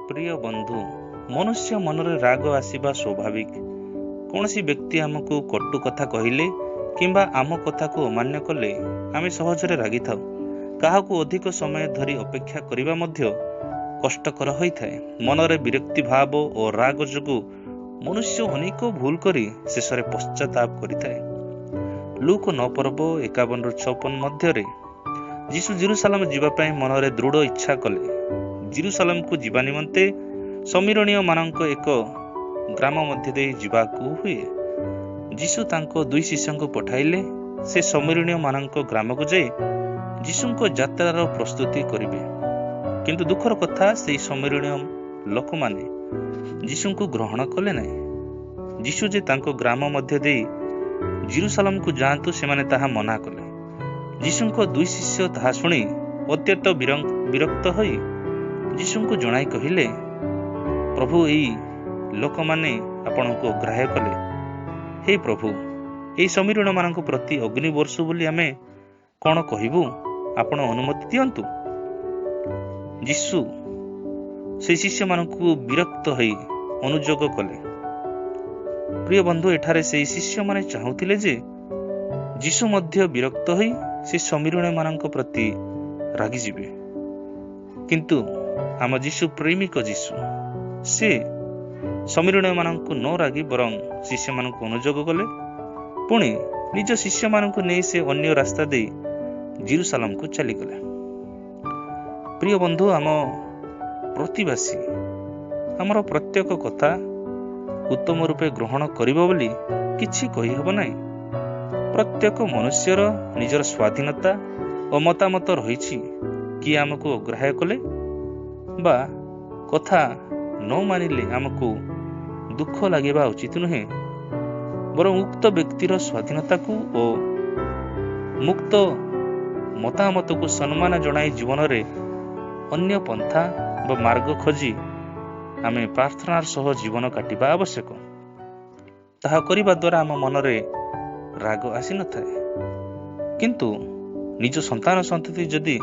प्रिय बंधु, मनुष्य मनरे राग आसिबा स्वाभाविक। कौनसी व्यक्ति आमको कटु कथा कहले किंबा आम कथा को अमान्य कले आमे सहजरे रागी थाउ। काहाकू अधिक समय धरी अपेक्षा करिबा मध्य कष्टकर होइथाए। मनरे विरक्ति भाव और राग जोगु मनुष्य अनेक भूल करी शेषरे पश्चाताप करिथाए। लूक 9 पर्व 51-56 मध्यरे यीशु जेरुसालेम जीवा पई मनरे दृढ़ इच्छा कले। जेरुसालेम को जीवा निमंते समीरणीय मानक एक ग्राम मध्य दे जीवाकू हुए। यीशु तांको 2 शिष्य पठाइले से समीरणीय मानक ग्राम को जाई यीशु को यात्रार प्रस्तुति करिवे। किंतु दुखर कथा से समीरणीय लोक माने यीशु को ग्रहण कले नहीं। यीशु जे तांको ग्राम मध्य दे जेरुसालेम को जातु से माने ताहा मना कले। यीशु को 2 शिष्य ताहा सुनी अत्यंत विरक्त होई यीशु को जणाई कहिले, प्रभु एई लोक माने आपण को ग्राह्य कले। हे प्रभु, एई समीरण मानक प्रति अग्नि वर्षु बोली आमे कोन कहिबु, आपण अनुमति दियंतु। यीशु से शिष्य मानक विरक्त होई अनुजोग कले। प्रिय बंधु, एठारे से शिष्य माने चाहुथिले जे यीशु मध्य विरक्त होई से समीरण मानक प्रति रागी जिवे। किंतु आम यीशु प्रेमिक यीशु से समीरण मानक न रागी बरं शिष्य मानक अनुजोग कले। पुणी निज शिष्य मानक नहीं से अन्य रास्ता दे जेरुसालेम को चली गले। प्रिय बंधु, आम प्रतिवासी आमर प्रत्येक कथा उत्तम रूपे ग्रहण करिबो बोली किछि कहि हबो नै। प्रत्येक मनुष्यर निजर स्वाधीनता और मतामत रहिछि कि आमको अग्राह्य कले बा कथा न मानिले आमको दुख लागिबा उचित नुहे। बरं उक्त व्यक्तिर स्वाधीनता को और मुक्त मतामत को सम्मान जनाई जीवन रे अन्य पंथा व मार्ग खोजी आमे प्रार्थनार सह जीवन काटिबा आवश्यक। ताहा करिबा द्वारा आम मनरे राग आसी न थाए। किंतु निज संतान संतति जदि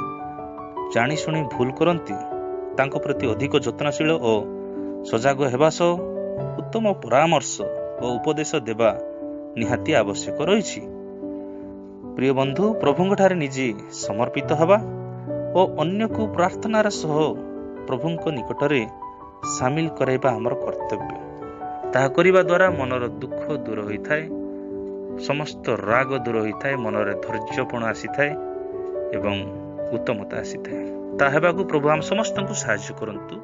जानी शुणी भूल करती तांको प्रति अधिक यत्नशील और सजाग हेबा सह उत्तम परामर्श और उपदेश देवा निहाती आवश्यक रही। प्रिय बंधु, प्रभुଙ୍କ ठारे निजे समर्पित हवा और अन्य को प्रार्थनार सह प्रभुଙ୍କ निकटरे सामिल कराइबा हमर कर्तव्य। ताहा करिबा द्वारा मनर दुख दूर होइथाए, समस्त राग दूर होइथाए, मनरे धैर्यपण आसीथाए एवं उत्तमता आसीथाए। ता हेबाकू प्रभु हम समस्त को साहाय्य करंतु।